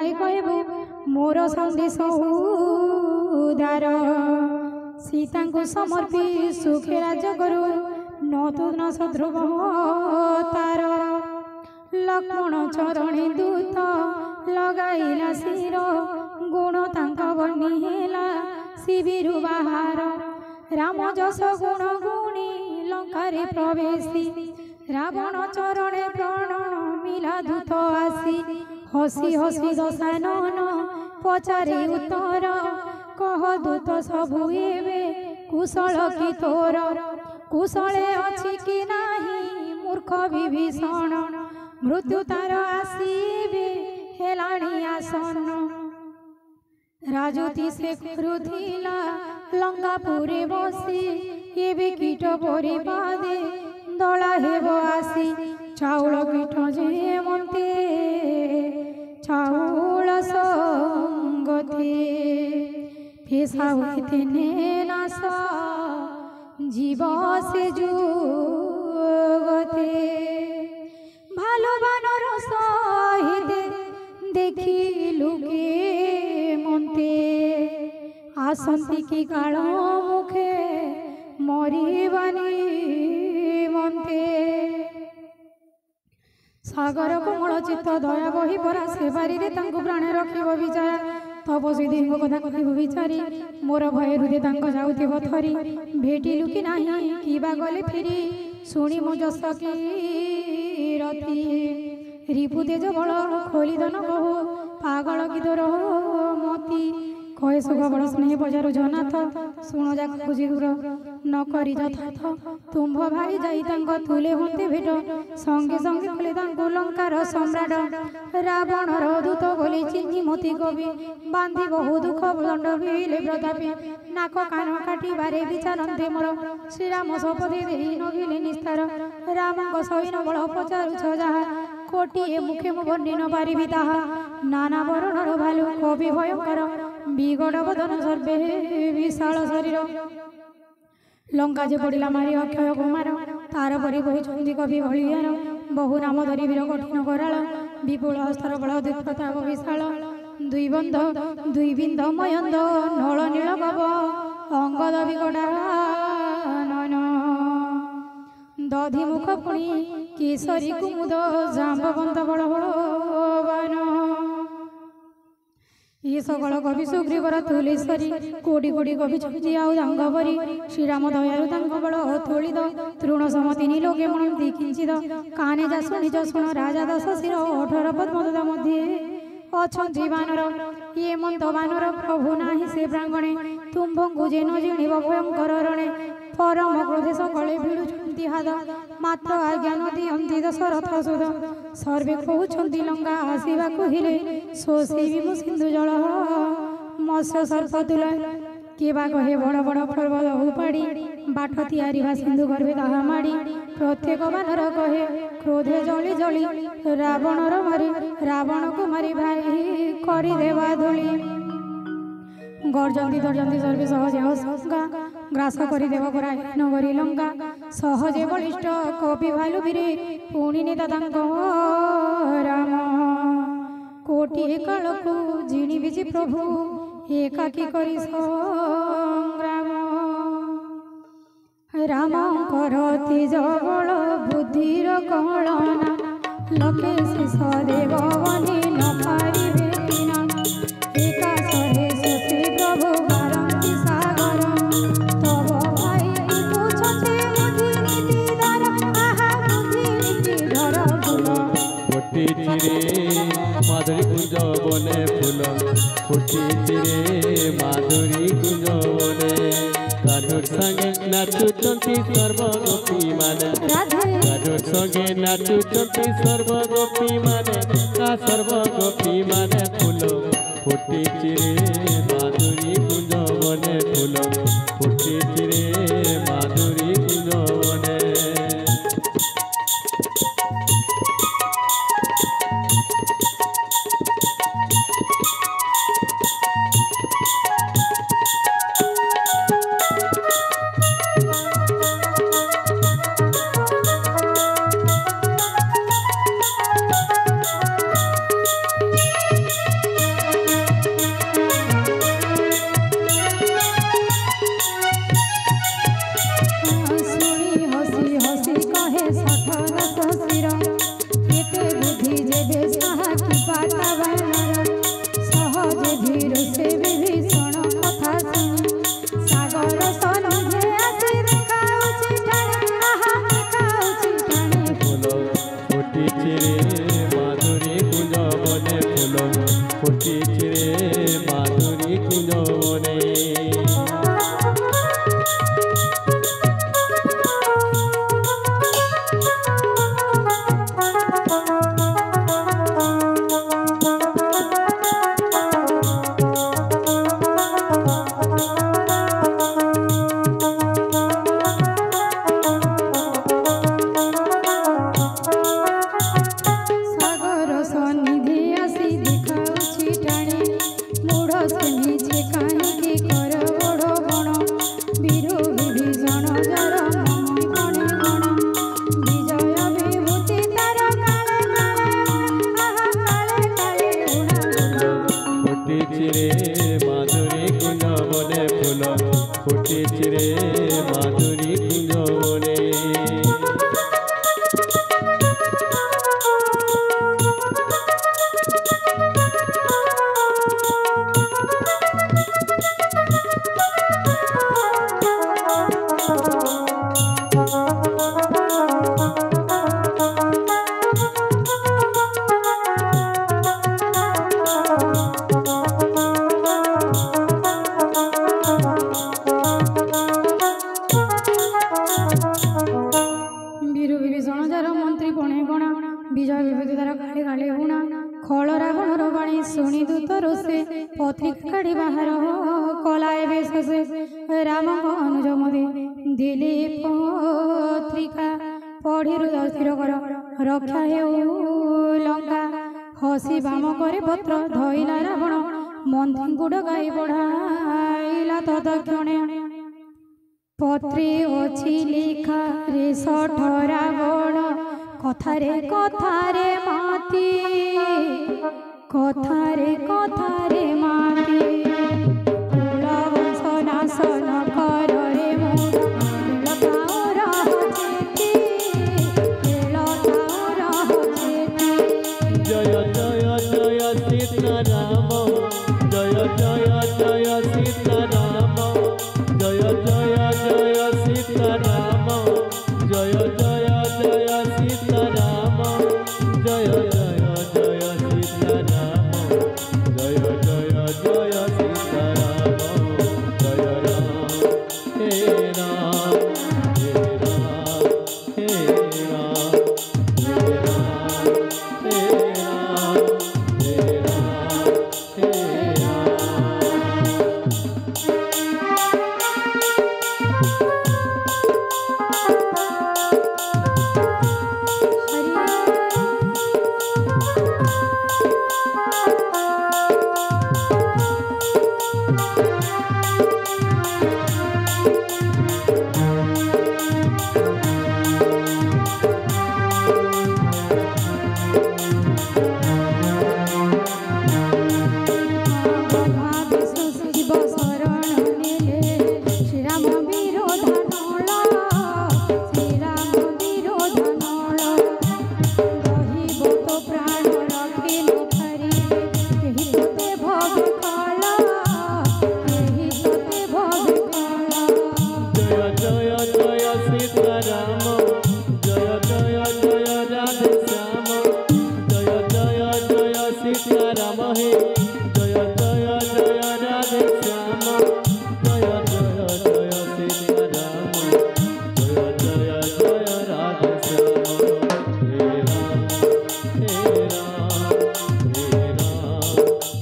जाए कहबू मोर संदेश उदार सीता को समर्पी सुखे राज करू नतुन सध्रुव तार लक्ष्मण चरणे दूत लगाइला शिर गुण तांक बनिला शिविरु बाहार राम जस गुण गुणी लंकारे प्रवेशी रावण चरणे प्रण मिला दूत आसी हसी हसी दशानन पचारे उत्तर कह दूत सबु एबे कुशल कि तोर कुशले अछि कि नाही मूर्ख विभीषण मृत्यु तार आसीबे हेलाणी आसन राजती से करुथिला लंकापुरे बसी एबे कीट परिपादे दला हेब आसी चाउल पीठ जे मते चाउल संगते फेसा होते नाश जीव से जुगते भालो बानर सहिते देखी लुके मते आसंती की काल मुखे मरिबानी मते सागर कोमल चित्त दया बही परा से बारी प्राण रखिब विचार तपस्वी देह कथा कथिब विचारी मोर भय हृदय जाऊथिब थरी भेटिलु कि नाही किबा गले फिरी शुणी मो जस कीरती रिपु तेज बल खोली दन बहु पागल कि तोर मती कहे सुख बड़ स्नेह बजारू जनाथ शुण जाक बुझी दूर न करी यथार्थ तुम्भ भाई जाई तुले होते भेट संगे संगे कले लंकार सम्राट रावणर दूत बोली चिन्ही मती कवि बांधी बहु दुख दंड बिले प्रतापी नाक कान काटिबारे विचारते मोर श्रीराम शपथि देई नगिले निस्तार राम सैन बल पचारुछ जहा कोटिए मुखे मु बन्नी न पारिबी ताहा नाना बरणर भालु कवि भयंकर विगड़ बदन सर्वे विशाल शरीर लंका जे पड़ा मारी अक्षय कुमार तार परी बहु चंदी कवि भलियार बहु नाम धरी वीर कठिन कराल विपुल हस्तर बल प्रताप विशाल दुई बंध दुई बिंद मयंद नल नील गव अंगद विगड़ा नयन दधि मुख पुणी केसरी कुमुद जाम्बवंत बड़ बड़वान ये सकल कवि सुग्रीवर तुलेश्वरी कोटी कोटी कवि छुची आंगवरी श्रीराम दयालु बल थोड़ीद तृण समतिनि लोके मणि किंचिद काने जा शुणी शुण राजा दश शिर 18 पद्मदा मध्ये अच्छी बानर ये मंत बानर प्रभु नाही से प्रांगणे तुम्भंगु जेन जिणिब भयंकर रणे परम क्रोधे सकले भिड़ुंती हाद मात्र आज्ञा न दियंती दशरथ सुध सर्वे कहउछंती लंका आसीबा कहिले शोषिबी मु सिंधु जल मत्स्य सर्प तुला केबा कहे बड़ बड़ पर्वत उपाड़ी बाट तैयारी सिंधु गर्भे ताहा माड़ी प्रत्येक बानर कहे क्रोधे जली जली रावणर मारी रावण को मारी भाई करदेवा धूली गर्जंती तर्जंती सर्वे सहजे हसंगा ग्रास करदेव परा नगरी लंका सहजे बलिष्ठ कपि भालु वीरे पुणी नेता राम कोटि काल को जिणी विजि प्रभु एकाकी करी संग्राम रामकर तेज बल बुद्धिर कलना लोके शेष देव बनी न पारिबे बिना एकाशरे शशि प्रभु बारंती सागर तब भाई पूछते बुद्धि नीति धर आहा बुद्धि नीति धर फूल फुटी चिरे माधुरी कुंज बने फूल फुटी चिरे माधुरी कुंज बने राधुर संगे नाचुचंती सर्वगोपी माने राधुर संगे नाचुचंती सर्वगोपी माने सर्वगोपी माने फूल फुटी चिरे माधुरी कुंज बने फूल फुटी चिरे माधुरी कुंज बने ফুটিছে রে মাধুরী কুঞ্জবনে মাধুরী কুঞ্জবনে ফুল ফুটিছে রে মাধুরী কুঞ্জবনে विजय विभूति द्वारा गाले गाले गुणा खल रावण बाणी शुणी दूत रोषे पत्रिका काढ़ी बाहर कलाए बेश से राम अनुज मदे दिले पत्रिका पढ़ी हृदय स्थिर कर रक्षा हेउ लंका हसी बाम करे पत्र धइला रावण मंत्री गुड़ गाई बढ़ाइला तदक्षणे पत्रे अछि लिखा रे सठ रावण कथारे कथारे माती कथारे कथारे माती कुला वंश नाश न कर रे जय जय जय सीताराम जय जय जय सीताराम जय जय जय सीताराम जय जय जय सीताराम जय जय जय सीताराम जय जय जय सीताराम जय राम हे राम हे राम हे राम हे राम हे राम हे राम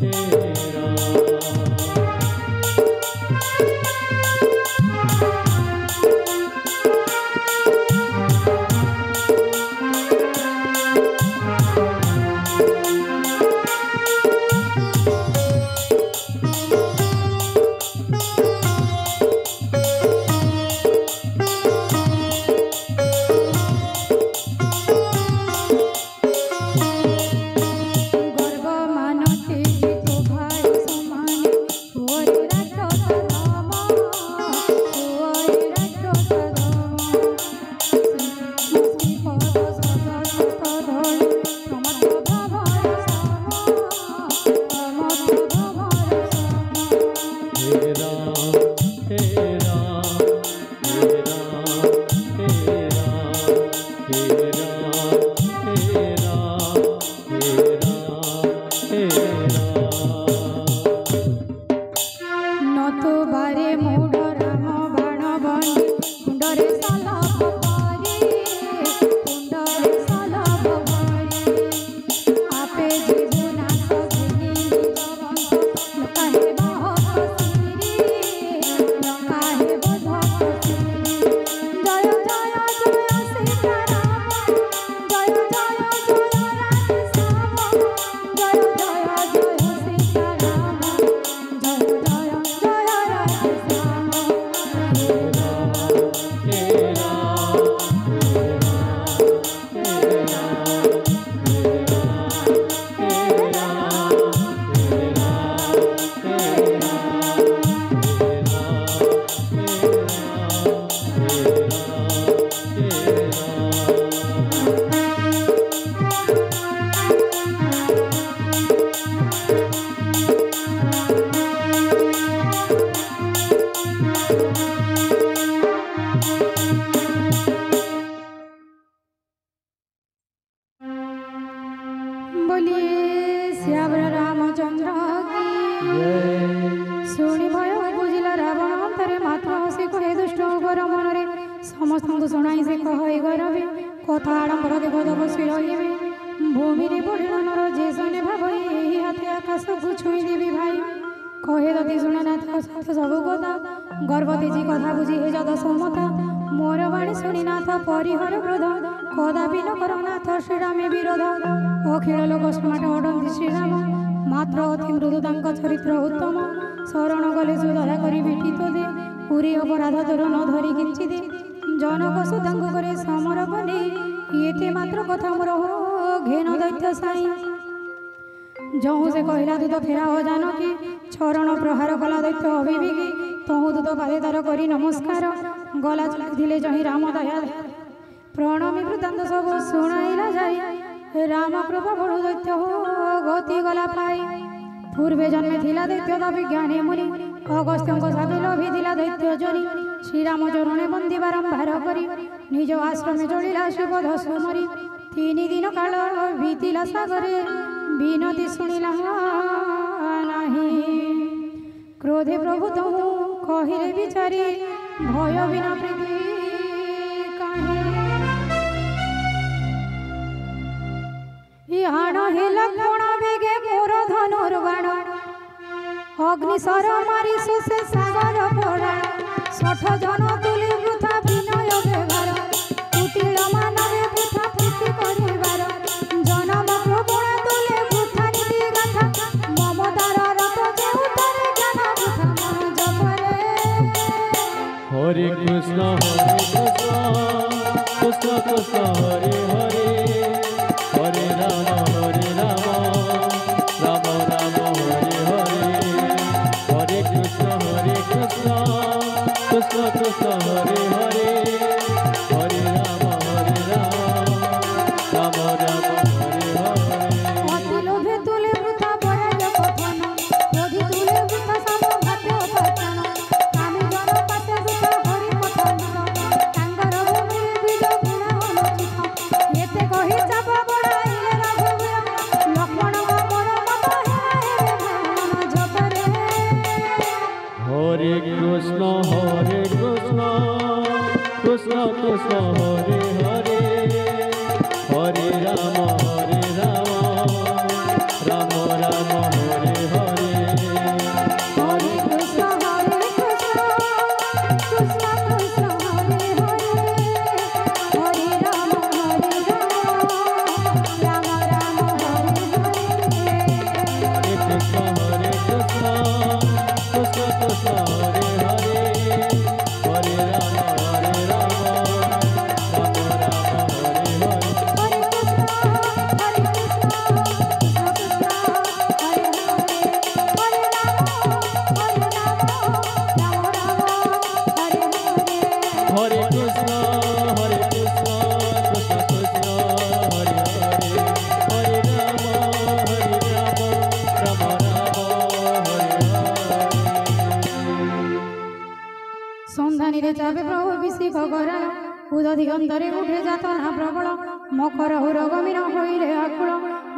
हे ଶୁଣାଇ ସେ କହଇ ଗରବେ କଥା ଆଡ଼ମ୍ବର ଦେବ ବସି ରହିବେ ଭୂମିରେ ପଡ଼ିଲ ନର ଯେ ଶନେ ଭାବଇ ଏହି ହାତେ ଆକାଶକୁ ଛୁଇଁ ଦେବି ଭାଇ କହେ ଦତି ଶୁଣ ନାଥ ସାଥ ସବୁ କଥା ଗର୍ବ ତେଜି କଥା ବୁଝି ହେ ଯଦ ସମତା ମୋର ବାଣୀ ଶୁଣି ନାଥ ପରିହର କ୍ରୋଧ କଦାପି ନ କର ନାଥ ଶ୍ରୀରାମେ ବିରୋଧ ଅଖିଳ ଲୋକ ସମାଟ ଅଡ଼ନ୍ତି ଶ୍ରୀରାମ ମାତ୍ର ଅତି ମୃଦୁ ତାଙ୍କ ଚରିତ୍ର ଉତ୍ତମ ଶରଣ ଗଲେ ସୁଦୟା କରି ବିଟିତ ଦେ ପୁରୀ ଅପରାଧ ତୋର ନ ଧରି କିଞ୍ଚିଦେ ଜନକ ସୁତାଙ୍କୁ করে ସମରପନେ ଏତେ ମାତ୍ର କଥା ମୋର ଘେନ ଦୈତ୍ୟ ସାଇ ଯଉଁ ସେ କହିଲା ଦୂତ ଫେରାଅ ଜାନକୀ ଚରଣ ପ୍ରହାର କଲା ଦୈତ୍ୟ ଅବିବେକୀ ତହୁଁ ଦୂତ ପାଦେ ତାର କରି ନମସ୍କାର ଗଲା ଚାଲିଥିଲେ ଜହିଁ ରାମ ଦୟା ପ୍ରଣମୀ ବୃତ୍ତାନ୍ତ ସବୁ ଶୁଣାଇଲା ଯାଇ ରାମ କୃପା ବଳୁ ଦୈତ୍ୟ ଗତି ଗଲା ପାଇ ପୂର୍ବେ ଜନ୍ମେ ଥିଲା ଦୈତ୍ୟ ଦାବି ଜ୍ଞାନେ ମୁନି ଅଗସ୍ତ୍ୟଙ୍କ ସାଥେ ଲୋଭିଥିଲା ଦୈତ୍ୟ ଜନି ଶ୍ରୀରାମ ଚରଣେ ବନ୍ଦୀ ବାରମ୍ବାର କରି ନିଜ ଆଶ୍ରମେ ଚଳିଲା ସୁବୋଧ ସୁମରି 3 ଦିନ କାଳ ବିତିଲା ସାଗରେ ବିନତି ଶୁଣିଲା ନାହିଁ କ୍ରୋଧେ ପ୍ରଭୁ ତହୁଁ କହିଲେ ବିଚାରି ଭୟ ବିନା ପ୍ରୀତି କାହିଁ ଇହାଣ ହେଲା କୋଣ ବେগে ମୋର ଧନୁର ବାଣ ଅଗ୍ନିଶର ମାରି ଶୋଷେ ସାଗର ପରାଣ 60 জন তুলি বৃথা বিনয় ব্যবহার কুটিল মানবে বৃথা প্রীতি করিবার জনম প্রবণ তুলে বৃথা নীতি গাথা মমতার রত যে উত্তরে জ্ঞান বৃথা মন জপরে হরে কৃষ্ণ কৃষ্ণ কৃষ্ণ হরে হরে হরে রাম রাম রাম হরে হরে হরে কৃষ্ণ কৃষ্ণ কৃষ্ণ হরে হরে হরে রাম রাম রাম হরে হরে অতি লোভে তুলে বৃথা বরাজ কথন ক্রোধী তুলে বৃথা সমভাব্য পতন কামি জন পাশে বৃথা হরি কথন তাঙ্গর ভূমিরে বীজ গুণ অনুচিত এতে কহি চাপ বড়াইলে রঘুবীর লক্ষ্মণ মর মত হেরাইবে মন জপরে হরে কৃষ্ণ কৃষ্ণ কৃষ্ণ হরে হরে হরে রাম রাম রাম হরে হরে হরে কৃষ্ণ কৃষ্ণ কৃষ্ণ হরে হরে হরে রাম রাম রাম হরে হরে হরে কৃষ্ণ কৃষ্ণ কৃষ্ণ হরে হরে হরে রাম রাম রাম হরে হরে হরে কৃষ্ণ হরে কৃষ্ণ কৃষ্ণ কৃষ্ণ কৃষ্ণ হরে হরে হরে রাম রাম রাম হরে হরে সন্ধানীরে যাবে প্রভু বিশি ভগরাল উদ দিগন্তরে উঠে যাতনা প্রবল মকর হুর গমীর হইলে আকুল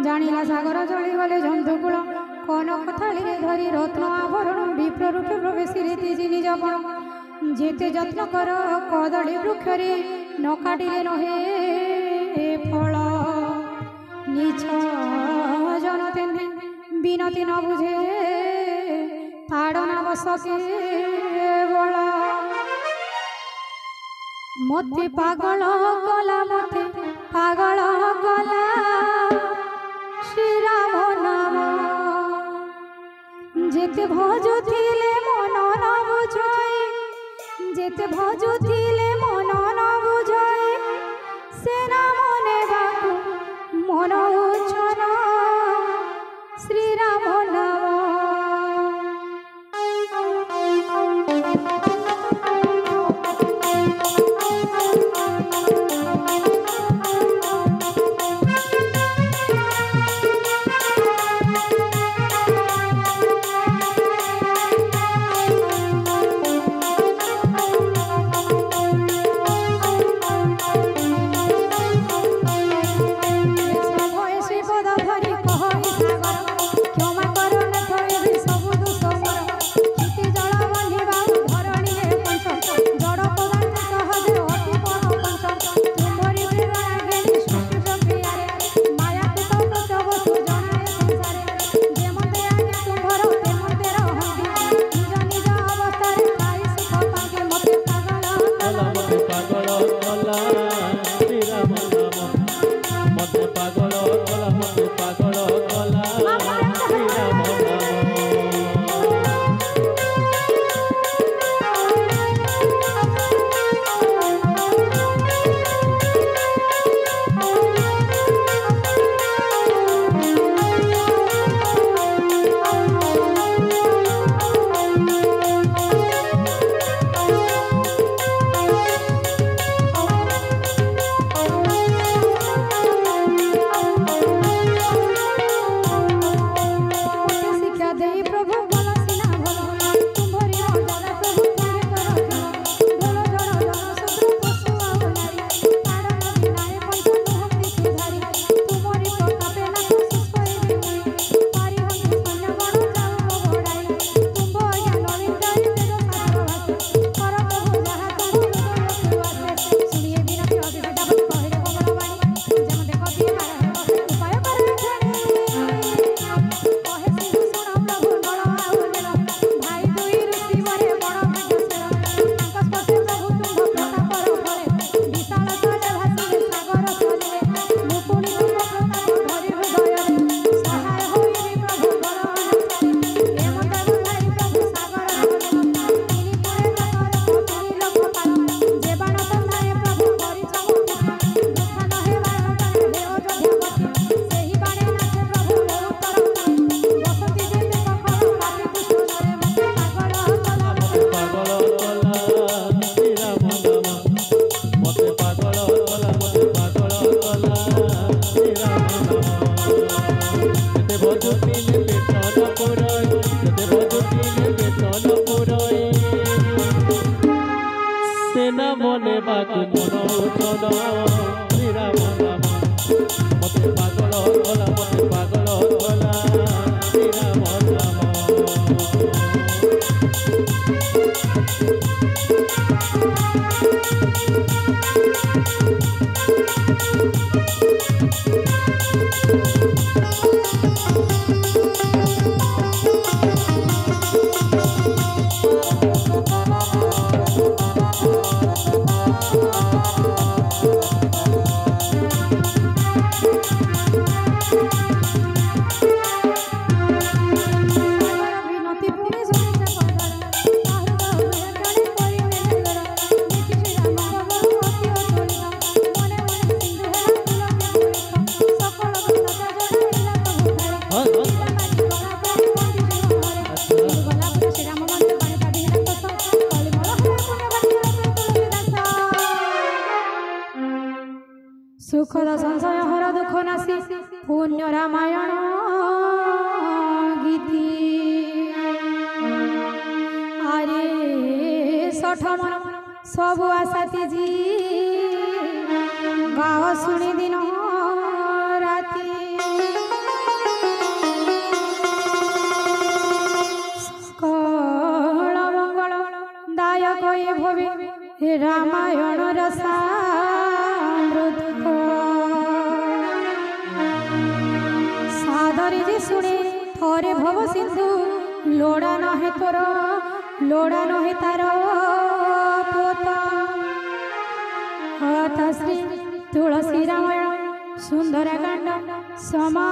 জানিলা সাগর জলি গলে জন্তুকুল কনক থালিরে ধরি রত্ন আভরণ বিপ্র রূপে প্রবেশিরে তেজি নিজ বণ যেতে যত্ন কর কদলী বৃক্ষরে ন কাটিলে নহে ফল নিছ জন তেনে বিনতি ন বুঝে তাড়না বসকে বল মতে পাগল গলা মতে পাগল গলা শ্রীরাম নাম যেতে ভজুথিলে মন ন বুঝই যেতে ভজুথিলে মন ন বুঝই সে নাম নেবাকু মন উচ্ছন শ্রীরাম নাম मन सब आशा तीजी गाओ सुनी दिन राती सकल मंगल दायक ये भवे रामायण रसामृत सादरी जे सुने थोरे भव सिंधु लोड़ा नहे तोर लोड़ा नहे तार पोता हता श्री तुलसी रामायण सुंदर कांड समा